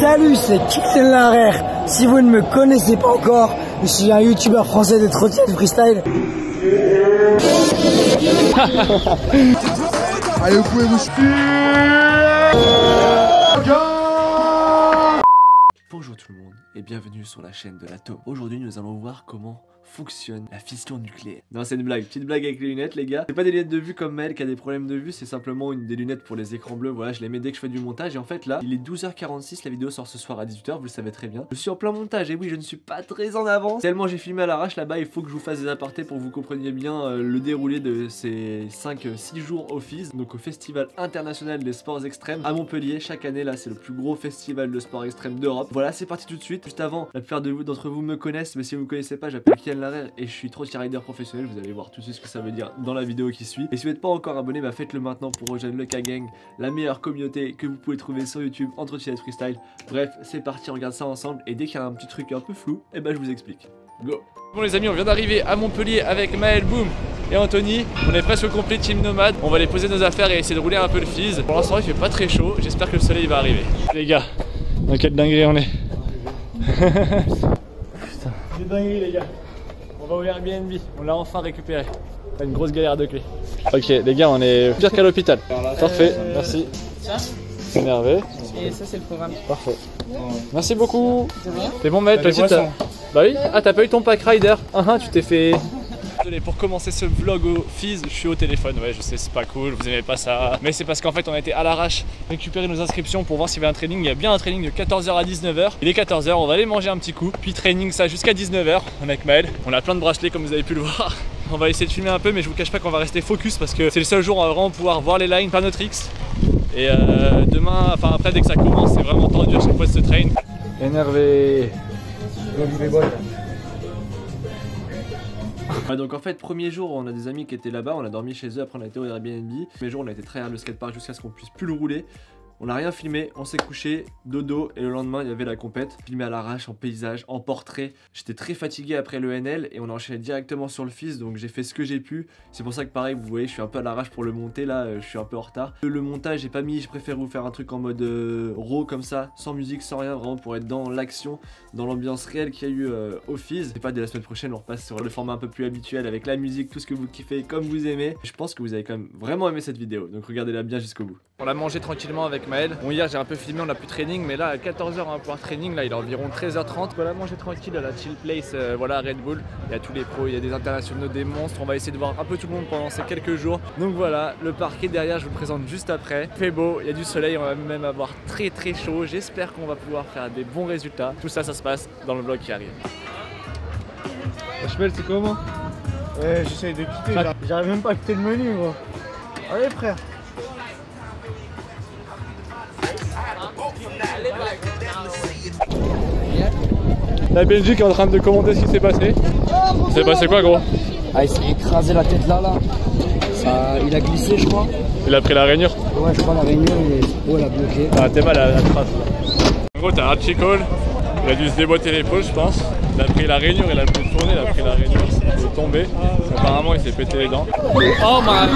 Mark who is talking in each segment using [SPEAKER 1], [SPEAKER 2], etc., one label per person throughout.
[SPEAKER 1] Salut, c'est Kylian Larère. Si vous ne me connaissez pas encore, je suis un youtubeur français de trottinette freestyle.
[SPEAKER 2] Allez, vous pouvez vous
[SPEAKER 3] Bonjour tout le monde et bienvenue sur la chaîne de la taupe. Aujourd'hui nous allons voir comment fonctionne la fission nucléaire. Non, c'est une blague, petite blague avec les lunettes les gars. C'est pas des lunettes de vue comme Mel qui a des problèmes de vue, c'est simplement des lunettes pour les écrans bleus. Voilà, je les mets dès que je fais du montage et en fait là, il est 12h46, la vidéo sort ce soir à 18h, vous le savez très bien. Je suis en plein montage et oui, je ne suis pas très en avance. Tellement j'ai filmé à l'arrache là-bas, il faut que je vous fasse des apartés pour que vous compreniez bien le déroulé de ces 5-6 jours au FIS, donc au Festival International des Sports Extrêmes à Montpellier. Chaque année là, c'est le plus gros festival de sport extrême d'Europe. Voilà, c'est parti tout de suite. Juste avant, la plupart d'entre vous me connaissent, mais si vous ne me connaissez pas, j'appelle Kylian Larère et je suis rider professionnel. Vous allez voir tout de suite ce que ça veut dire dans la vidéo qui suit. Et si vous n'êtes pas encore abonné, bah faites-le maintenant pour rejoindre le K-Gang, la meilleure communauté que vous pouvez trouver sur YouTube en trottinette freestyle. Bref, c'est parti, on regarde ça ensemble et dès qu'il y a un petit truc un peu flou, et ben je vous explique. Go. Bon les amis, on vient d'arriver à Montpellier avec Maël, Boom et Anthony. On est presque au complet team nomade. On va aller poser nos affaires et essayer de rouler un peu le FIS. Pour l'instant, il fait pas très chaud. J'espère que le soleil va arriver. Les gars, dans quelle dinguerie on est. Putain, c'est dinguerie les gars. On va au Airbnb, on l'a enfin récupéré. Pas une grosse galère de clés. Ok les gars, on est pire qu'à l'hôpital. Parfait, merci. Tiens. Énervé.
[SPEAKER 4] Et ça c'est le programme.
[SPEAKER 3] Parfait. Merci beaucoup. T'es bon Maël, toi aussi t'as... Bah oui. Ah t'as pas eu ton pack rider. Tu t'es fait... Désolé, pour commencer ce vlog au FIS, je suis au téléphone, ouais je sais c'est pas cool, vous aimez pas ça. Mais c'est parce qu'en fait on a été à l'arrache récupérer nos inscriptions pour voir s'il y avait un training. Il y a bien un training de 14h à 19h. Il est 14h, on va aller manger un petit coup. Puis training ça jusqu'à 19h avec Maël. On a plein de bracelets comme vous avez pu le voir. On va essayer de filmer un peu mais je vous cache pas qu'on va rester focus parce que c'est le seul jour où on va vraiment pouvoir voir les lines, faire notre X. Et demain, enfin après dès que ça commence, c'est vraiment tendu à chaque fois de ce train. Énervé. Ouais, donc en fait premier jour on a des amis qui étaient là-bas, on a dormi chez eux, après on a été au Airbnb. Premier jour on a été très le skatepark jusqu'à ce qu'on puisse plus le rouler. On n'a rien filmé, on s'est couché, dodo, et le lendemain il y avait la compète. Filmé à l'arrache, en paysage, en portrait. J'étais très fatigué après le NL et on a enchaîné directement sur le FIS, donc j'ai fait ce que j'ai pu. C'est pour ça que pareil, vous voyez, je suis un peu à l'arrache pour le monter là, je suis un peu en retard. Le montage j'ai pas mis, je préfère vous faire un truc en mode raw comme ça, sans musique, sans rien, vraiment pour être dans l'action, dans l'ambiance réelle qu'il y a eu au FIS. C'est pas dès la semaine prochaine, on repasse sur le format un peu plus habituel avec la musique, tout ce que vous kiffez comme vous aimez. Je pense que vous avez quand même vraiment aimé cette vidéo, donc regardez-la bien jusqu'au bout. On l'a mangé tranquillement avec Maël. Bon hier j'ai un peu filmé, on a plus training, mais là à 14h on va pouvoir training, là il est environ 13h30. On va la manger tranquille à la chill place, voilà à Red Bull. Il y a tous les pros, il y a des internationaux, des monstres, on va essayer de voir un peu tout le monde pendant ces quelques jours. Donc voilà, le parquet derrière je vous le présente juste après. Il fait beau, il y a du soleil, on va même avoir très chaud. J'espère qu'on va pouvoir faire des bons résultats. Tout ça, ça se passe dans le vlog qui arrive.
[SPEAKER 2] Chmel, c'est comment? Ouais, j'essaye de quitter là.
[SPEAKER 1] J'arrive même pas à quitter le menu gros. Allez frère.
[SPEAKER 3] La Belgique est en train de commenter ce qui s'est passé. C'est passé quoi gros?
[SPEAKER 1] Ah il s'est écrasé la tête là. Ça, il a glissé je crois.
[SPEAKER 3] Il a pris la rainure?
[SPEAKER 1] Ouais je crois la rainure elle a bloqué.
[SPEAKER 3] Ah t'es mal à la trace là. En gros t'as un petit call, il a dû se déboîter l'épaule je pense. Il a pris la rainure, il a pu tourner, il a pris la rainure, il est tombé. Apparemment il s'est pété les dents. Oh man.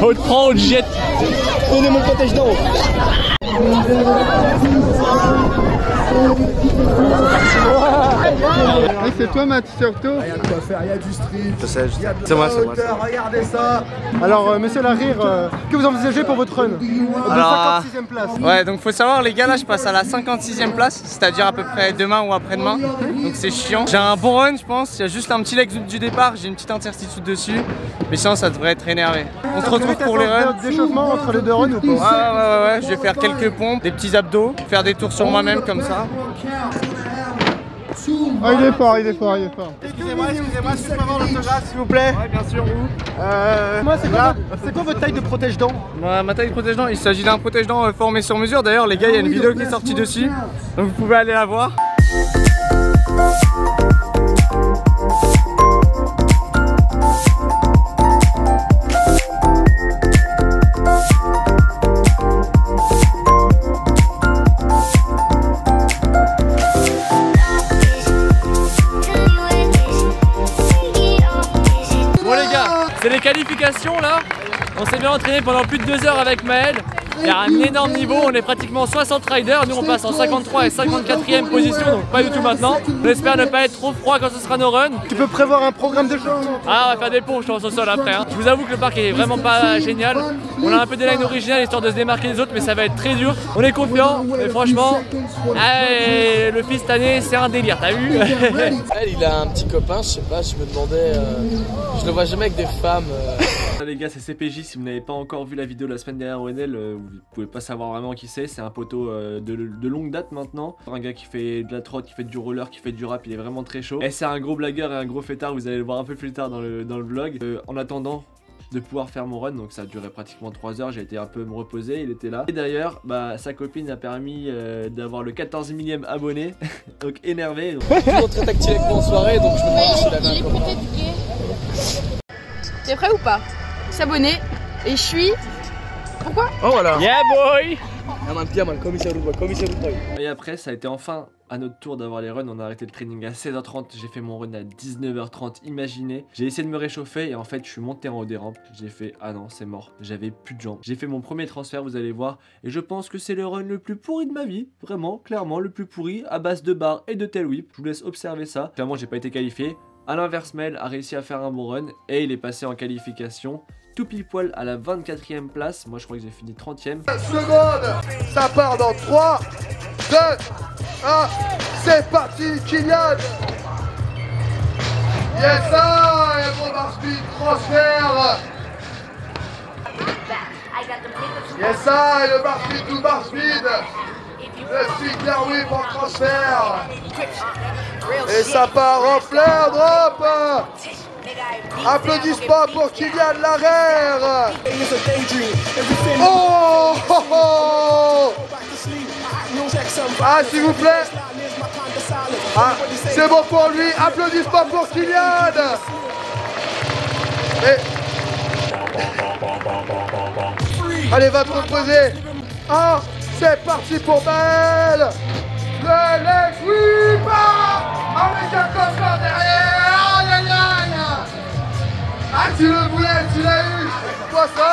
[SPEAKER 3] On te prend, on te jette.
[SPEAKER 1] Donnez mon protège dents.
[SPEAKER 2] Hey, c'est toi Matt surtout.
[SPEAKER 5] Il y a de quoi faire, il y a du street.
[SPEAKER 2] Je sais,
[SPEAKER 5] Il y a de
[SPEAKER 2] c'est moi,
[SPEAKER 5] la hauteur, regardez ça.
[SPEAKER 2] Alors monsieur Larire, que vous envisagez pour votre run de 56e place?
[SPEAKER 4] Ouais, donc faut savoir les gars, là je passe à la 56e place, c'est-à-dire à peu près demain ou après-demain. Donc c'est chiant. J'ai un bon run je pense, il y a juste un petit leg du départ, j'ai une petite incertitude dessus. Mais sinon ça devrait être énervé. On se retrouve pour les runs.
[SPEAKER 2] D'échauffement entre les deux runs ou pas?
[SPEAKER 4] Ouais, je vais faire quelques pompes, des petits abdos, faire des tours sur moi-même comme ça.
[SPEAKER 2] Oh il est fort, il est fort.
[SPEAKER 4] Excusez-moi, si je peux avoir l'autographe s'il vous plaît. Ouais, bien sûr, où
[SPEAKER 2] Moi c'est quoi votre taille de protège-dents?
[SPEAKER 4] Ma taille de protège-dents, il s'agit d'un protège-dents formé sur mesure. D'ailleurs les gars, il y a une vidéo qui est sortie dessus, donc vous pouvez aller la voir.
[SPEAKER 3] C'est les qualifications là. On s'est bien entraîné pendant plus de 2 heures avec Maël. Il y a un énorme niveau, on est pratiquement 60 riders, nous on passe en 53 et 54e position, donc pas du tout maintenant. On espère ne pas être trop froid quand ce sera nos runs.
[SPEAKER 2] Tu peux prévoir un programme de show?
[SPEAKER 3] Ah, on va faire des ponts, je pense, au sol après. Hein. Je vous avoue que le parc est vraiment pas génial. On a un peu des lines originales histoire de se démarquer des autres, mais ça va être très dur. On est confiant, mais franchement, le fils cette année, c'est un délire, t'as vu?
[SPEAKER 4] Il a un petit copain, je sais pas, je me demandais, je le vois jamais avec des femmes.
[SPEAKER 3] Les gars, c'est CPJ, si vous n'avez pas encore vu la vidéo de la semaine dernière au NL, vous pouvez pas savoir vraiment qui c'est un poteau de longue date maintenant. Un gars qui fait de la trotte, qui fait du roller, qui fait du rap, il est vraiment très chaud. Et c'est un gros blagueur et un gros fêtard, vous allez le voir un peu plus tard dans le vlog. En attendant de pouvoir faire mon run, donc ça a duré pratiquement 3 heures, j'ai été un peu me reposer, il était là. Et d'ailleurs, sa copine a permis d'avoir le 14 millième abonné, donc énervé. Donc...
[SPEAKER 4] Toujours très tactile avec moi en soirée, donc je me demande s'il avait un copain.
[SPEAKER 6] T'es prêt ou pas? S'abonner, et je suis... Pourquoi?
[SPEAKER 4] Oh voilà.
[SPEAKER 3] Yeah boy.
[SPEAKER 4] Et
[SPEAKER 3] Et après, ça a été enfin à notre tour d'avoir les runs. On a arrêté le training à 16h30. J'ai fait mon run à 19h30. Imaginez. J'ai essayé de me réchauffer et en fait, je suis monté en haut des rampes. J'ai fait ah non, c'est mort. J'avais plus de jambes. J'ai fait mon premier transfert, vous allez voir. Et je pense que c'est le run le plus pourri de ma vie. Vraiment, clairement, le plus pourri à base de barres et de tail whip. Je vous laisse observer ça. Clairement, j'ai pas été qualifié. À l'inverse, Mel a réussi à faire un bon run et il est passé en qualification. Tout pile poil à la 24e place. Moi, je crois que j'ai fini 30e.
[SPEAKER 5] Seconde, ça part dans 3, 2, 1, c'est parti, Kylian. Yes, ça, et bon bar speed, transfert. Yes, ça, et le bar speed, tout bar speed. Le speed whip en transfert. Et ça part en flare drop. Applaudissements pour Kylian Larère. Oh, oh, oh. Ah, s'il vous plaît. Ah, c'est bon pour lui. Applaudissements pour Kylian. Et... Allez, va te reposer. Ah, c'est parti pour Maël. Le leg whip. Avec un coffre derrière. Aïe, aïe, aïe. Ah, tu le voulais, tu l'as eu. Quoi ça?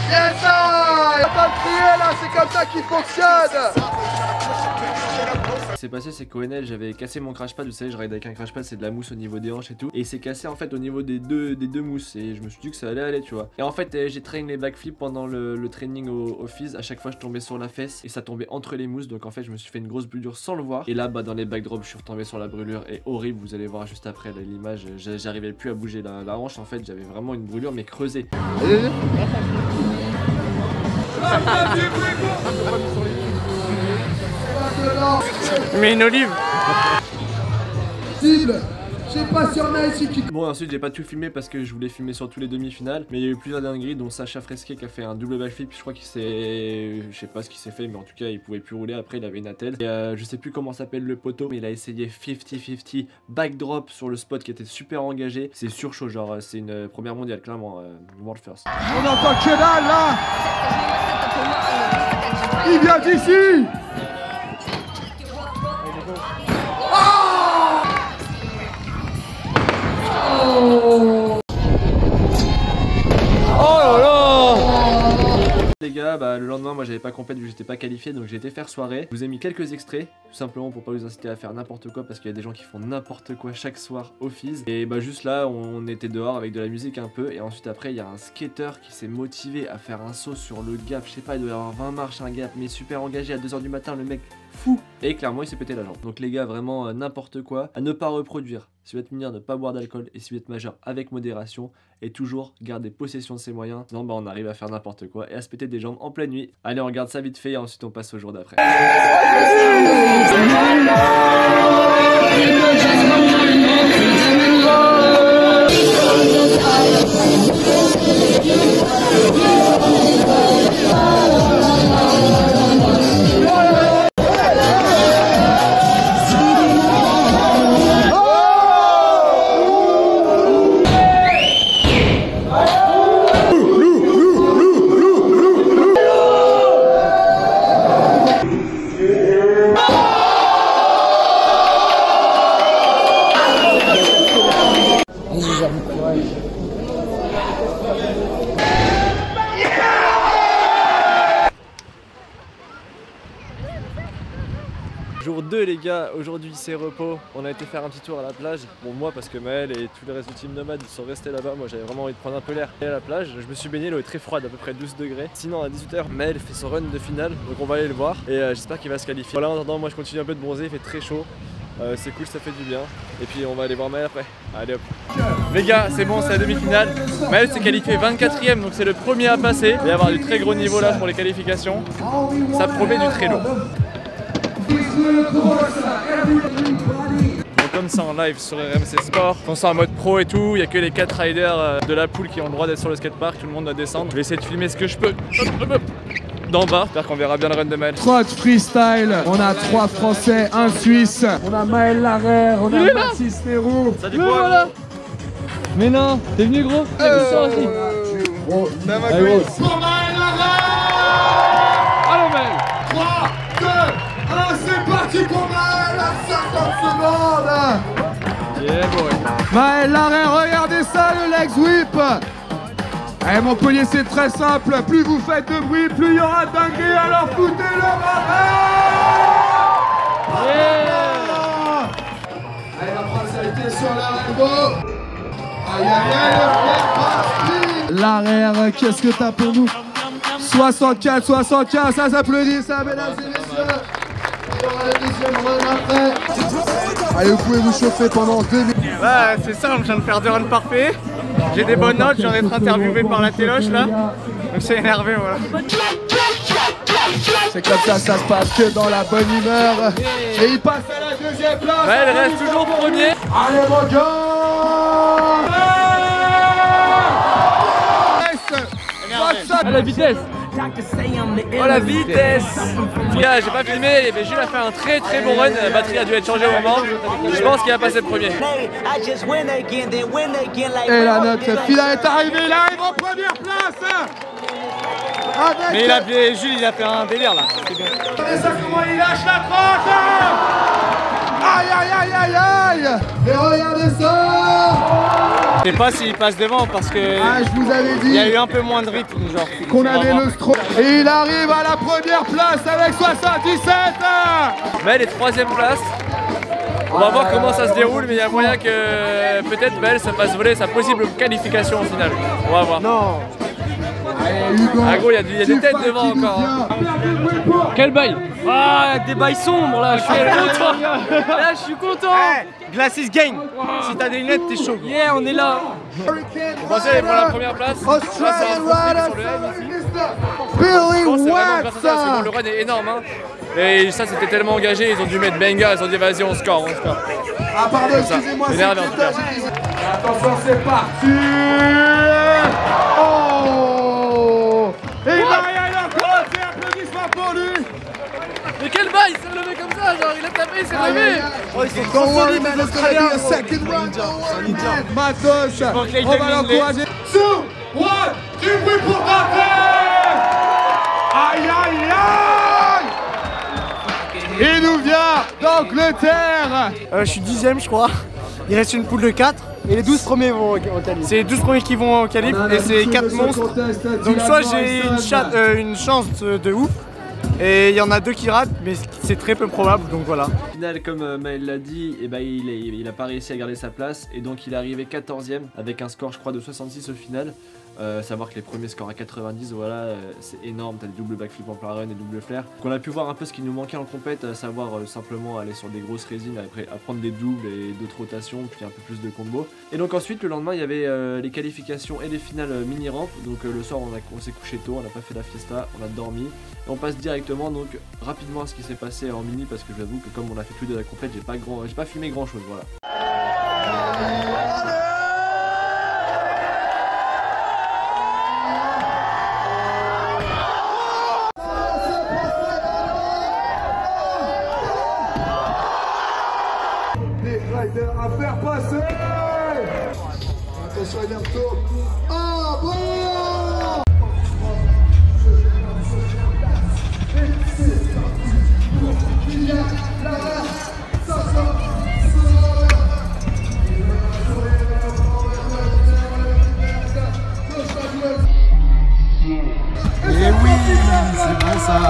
[SPEAKER 5] Yes, ça. Y'a pas de crier là, c'est comme ça qu'il fonctionne.
[SPEAKER 3] Ce qui s'est passé, c'est qu'au NL, j'avais cassé mon crash pad. Vous savez, je ride avec un crash pad, c'est de la mousse au niveau des hanches et tout. Et il s'est cassé en fait au niveau des deux mousses. Et je me suis dit que ça allait aller, tu vois. Et en fait, j'ai traîné les backflips pendant le training au Fizz. À chaque fois, je tombais sur la fesse et ça tombait entre les mousses. Donc en fait, je me suis fait une grosse brûlure sans le voir. Et là, dans les backdrops, je suis retombé sur la brûlure. Et horrible, vous allez voir juste après l'image. J'arrivais plus à bouger la hanche. En fait, j'avais vraiment une brûlure, mais creusée.
[SPEAKER 4] Mais une olive.
[SPEAKER 3] Bon, ensuite j'ai pas tout filmé parce que je voulais filmer sur tous les demi-finales, mais il y a eu plusieurs dingueries, dont Sacha Fresquet qui a fait un double backflip. Je crois qu'il s'est, je sais pas ce qu'il s'est fait, mais en tout cas il pouvait plus rouler. Après il avait une attelle et je sais plus comment s'appelle le poteau, mais il a essayé 50-50 backdrop sur le spot qui était super engagé. C'est sur chaud, genre c'est une première mondiale clairement, world first.
[SPEAKER 5] On entend que dalle là. Il vient d'ici.
[SPEAKER 3] Les gars, le lendemain, moi j'avais pas compète vu que j'étais pas qualifié, donc j'ai été faire soirée. Je vous ai mis quelques extraits, tout simplement pour pas vous inciter à faire n'importe quoi, parce qu'il y a des gens qui font n'importe quoi chaque soir au Fizz. Et juste là, on était dehors avec de la musique un peu, et ensuite après, il y a un skater qui s'est motivé à faire un saut sur le gap. Je sais pas, il doit y avoir 20 marches un gap, mais super engagé à 2 h du matin, le mec fou. Et clairement, il s'est pété la jambe. Donc les gars, vraiment n'importe quoi, à ne pas reproduire. Si vous êtes mineur, ne pas boire d'alcool, et si vous êtes majeur, avec modération, et toujours garder possession de ses moyens. Sinon, on arrive à faire n'importe quoi et à se péter des jambes en pleine nuit. Allez, on regarde ça vite fait et ensuite on passe au jour d'après. 2 les gars, aujourd'hui c'est repos. On a été faire un petit tour à la plage. Bon moi parce que Maël et tous les restes du team nomade ils sont restés là-bas. Moi j'avais vraiment envie de prendre un peu l'air. Et à la plage, je me suis baigné, l'eau est très froide, à peu près 12 degrés. Sinon à 18h, Maël fait son run de finale, donc on va aller le voir. Et j'espère qu'il va se qualifier. Voilà, en attendant moi je continue un peu de bronzer, il fait très chaud. C'est cool, ça fait du bien. Et puis on va aller voir Maël après. Allez hop. Les gars, c'est bon, c'est la demi-finale. Maël s'est qualifié 24ème, donc c'est le premier à passer. Il va y avoir du très gros niveau là pour les qualifications. Ça promet du très lourd. Donc comme ça en live sur RMC Sport, on sent en mode pro et tout, il n'y a que les 4 riders de la poule qui ont le droit d'être sur le skatepark, tout le monde doit descendre. Je vais essayer de filmer ce que je peux d'en bas, j'espère qu'on verra bien le run de Maël.
[SPEAKER 5] Trot freestyle, on a 3 Français, 1 Suisse, on a Maël Larère, on a Mathis Leroux.
[SPEAKER 3] Ça dit quoi voilà.
[SPEAKER 4] Mais non, t'es venu gros.
[SPEAKER 5] Pour Maël Larère.
[SPEAKER 4] Allô Maël.
[SPEAKER 5] 3, 2, 1, c'est parti pour Maël à 50 secondes.
[SPEAKER 3] Yeah boy.
[SPEAKER 5] Maël Larère, regardez ça, le legs whip. Eh Montpellier, c'est très simple, plus vous faites de bruit, plus il y aura dinguerie, alors foutez le bordel. Allez, la France a été sur l'arrière. Aïe aïe aïe, l'arrière, qu'est-ce que t'as pour nous? 64, 75, ça s'applaudit, ça, mesdames et messieurs. Il y aura le deuxième run après. Allez, vous pouvez vous chauffer pendant 2 minutes.
[SPEAKER 4] Bah c'est simple, je viens de faire 2 runs parfaits. J'ai des bonnes notes, j'en ai été interviewé par la téloche là. Donc c'est énervé voilà.
[SPEAKER 5] C'est comme ça se passe que dans la bonne humeur. Et il passe à la deuxième place.
[SPEAKER 3] Maël reste toujours premier.
[SPEAKER 5] Allez mon gars.
[SPEAKER 3] À la vitesse. Oh la vitesse. Les gars, j'ai pas filmé, mais Jules a fait un très très bon run. La batterie a dû être changée au moment. Je pense qu'il va passer le premier.
[SPEAKER 5] Et la note finale est arrivée, il arrive en première place.
[SPEAKER 4] Mais Jules il a fait un délire là.
[SPEAKER 5] Regardez ça comment il lâche la crotte. Aïe aïe aïe aïe aïe. Et regardez ça.
[SPEAKER 4] Je sais pas s'il passe devant parce que
[SPEAKER 5] je vous avais dit
[SPEAKER 4] il y a eu un peu moins de rythme genre.
[SPEAKER 5] Qu'on avait le stroke. Et il arrive à la première place avec 77.
[SPEAKER 3] Maël est 3ème place. On va voir comment ça se déroule, mais il y a moyen que peut-être Maël se fasse voler sa possible qualification au final. On va voir.
[SPEAKER 5] Non. Allez, Hugo,
[SPEAKER 3] ah gros, il y a des têtes devant encore. Hein.
[SPEAKER 4] Quel bail? Ah, des bails sombres là, je suis content. Là, je suis content. Hey, Glacis gang. Si t'as des lunettes, t'es chaud. Yeah, on est là.
[SPEAKER 3] On pensait aller prendre la première place.
[SPEAKER 5] Billy
[SPEAKER 3] Watts. Le run est énorme. Hein. Et ça, c'était tellement engagé, ils ont dû mettre Benga, ils ont dit vas-y, on score, on score.
[SPEAKER 5] Ah pardon, excusez-moi, c'est
[SPEAKER 3] énervé en tout cas.
[SPEAKER 5] Attention, c'est parti. Oh. Et il a encore fait applaudissements pour lui.
[SPEAKER 3] Mais quel bail, il s'est levé comme ça, genre il a tapé, il s'est levé. Oh, ils sont trop solides les Australiens.
[SPEAKER 5] Matos, on va l'encourager. 2, 1, du bruit pour taper. Aïe aïe aïe. Il nous vient d'Angleterre.
[SPEAKER 2] Je suis 10ème je crois. Il reste une poule de 4 et les 12 premiers vont au calibre.
[SPEAKER 4] C'est les 12 premiers qui vont au calibre et c'est 4 monstres. Donc soit j'ai une chance de ouf et il y en a 2 qui ratent mais c'est très peu probable donc voilà.
[SPEAKER 3] Au final comme Maël l'a dit, eh ben, il a pas réussi à garder sa place et donc il est arrivé 14ème avec un score je crois de 66 au final. Savoir que les premiers scores à 90, voilà, c'est énorme, t'as des doubles backflips en plein run, des doubles flares. Qu'on a pu voir un peu ce qui nous manquait en compète, à savoir simplement aller sur des grosses résines, après apprendre des doubles et d'autres rotations, puis un peu plus de combos. Et donc ensuite, le lendemain, il y avait les qualifications et les finales mini-ramp. Donc le soir, on s'est couché tôt, on n'a pas fait la fiesta, on a dormi. Et on passe directement donc rapidement à ce qui s'est passé en mini, parce que j'avoue que comme on a fait plus de la compète, j'ai pas filmé grand chose, voilà.
[SPEAKER 5] À faire passer. Attention, il y a un retour. Ah bon. Et oui, c'est bon ça.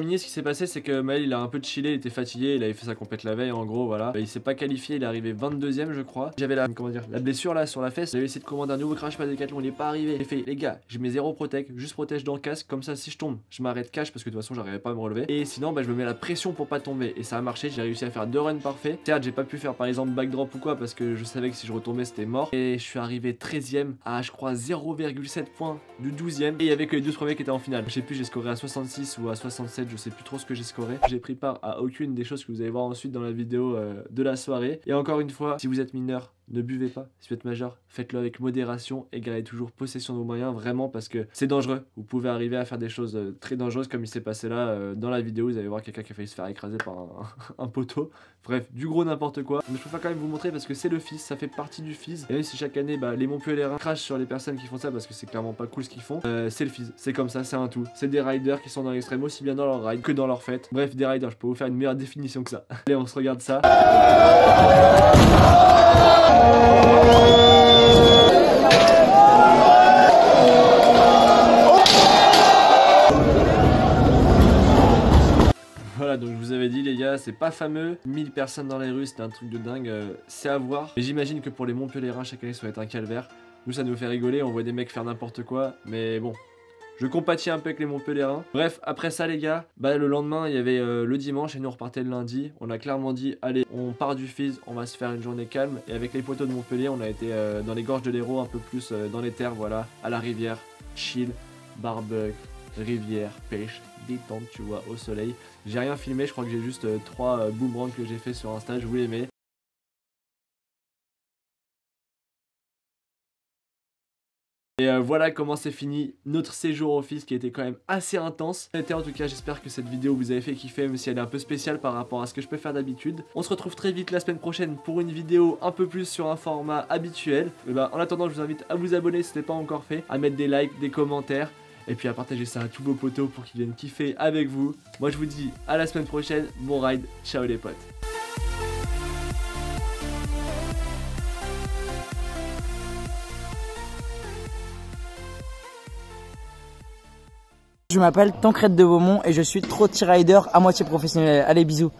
[SPEAKER 3] terminé, ce qui s'est passé, c'est que Maël il a un peu chillé, il était fatigué, il avait fait sa compète la veille en gros, voilà. Il s'est pas qualifié, il est arrivé 22ème je crois. J'avais la blessure là sur la fesse, j'avais essayé de commander un nouveau crash pad Decathlon, il est pas arrivé. J'ai fait les gars, je mets 0 protect, juste protège dans le casque, comme ça si je tombe, je m'arrête cash parce que de toute façon j'arrivais pas à me relever. Et sinon bah je me mets la pression pour pas tomber. Et ça a marché, j'ai réussi à faire 2 runs parfaits. Certes j'ai pas pu faire par exemple backdrop ou quoi parce que je savais que si je retombais c'était mort. Et je suis arrivé 13ème à je crois 0,7 points du 12ème. Et il y avait que les 12 premiers qui étaient en finale. Je sais plus, j'ai scoré à 66 ou à 67, je sais plus trop ce que j'ai scoré. J'ai pris part à aucune des choses que vous allez voir ensuite dans la vidéo de la soirée. Et encore une fois, si vous êtes mineur, ne buvez pas. Si vous êtes majeur, faites-le avec modération et gardez toujours possession de vos moyens, vraiment, parce que c'est dangereux. Vous pouvez arriver à faire des choses très dangereuses comme il s'est passé là dans la vidéo. Vous allez voir quelqu'un qui a failli se faire écraser par un poteau. Bref, du gros n'importe quoi. Mais je préfère quand même vous montrer parce que c'est le FIS, ça fait partie du FIS. Et même si chaque année, bah, les Montpelliérains crachent sur les personnes qui font ça parce que c'est clairement pas cool ce qu'ils font, c'est le FIS. C'est comme ça, c'est un tout. C'est des riders qui sont dans l'extrême aussi bien dans leur ride que dans leur fête. Bref, des riders, je peux vous faire une meilleure définition que ça. Allez, on se regarde ça. Voilà, donc je vous avais dit les gars, c'est pas fameux, 1000 personnes dans les rues, c'était un truc de dingue, c'est à voir. Mais j'imagine que pour les Montpelliérains, chaque année ça va être un calvaire. Nous ça nous fait rigoler, on voit des mecs faire n'importe quoi, mais bon, je compatis un peu avec les Montpelliérains. Bref, après ça les gars, bah le lendemain il y avait le dimanche et nous on repartait le lundi. On a clairement dit, allez, on part du FIS, on va se faire une journée calme. Et avec les poteaux de Montpellier, on a été dans les gorges de l'Hérault, un peu plus dans les terres, voilà, à la rivière, chill, barbecue, rivière, pêche, détente, tu vois, au soleil. J'ai rien filmé, je crois que j'ai juste 3 boomerangs que j'ai fait sur Insta, je vous les mets. Et voilà comment c'est fini notre séjour au FIS qui était quand même assez intense. En tout cas, j'espère que cette vidéo vous avez fait kiffer, même si elle est un peu spéciale par rapport à ce que je peux faire d'habitude. On se retrouve très vite la semaine prochaine pour une vidéo un peu plus sur un format habituel. Et bah, en attendant, je vous invite à vous abonner si ce n'est pas encore fait, à mettre des likes, des commentaires, et puis à partager ça à tous vos potos pour qu'ils viennent kiffer avec vous. Moi je vous dis à la semaine prochaine, bon ride, ciao les potes.
[SPEAKER 1] Je m'appelle Tancrède de Beaumont et je suis trotty rider à moitié professionnel. Allez, bisous.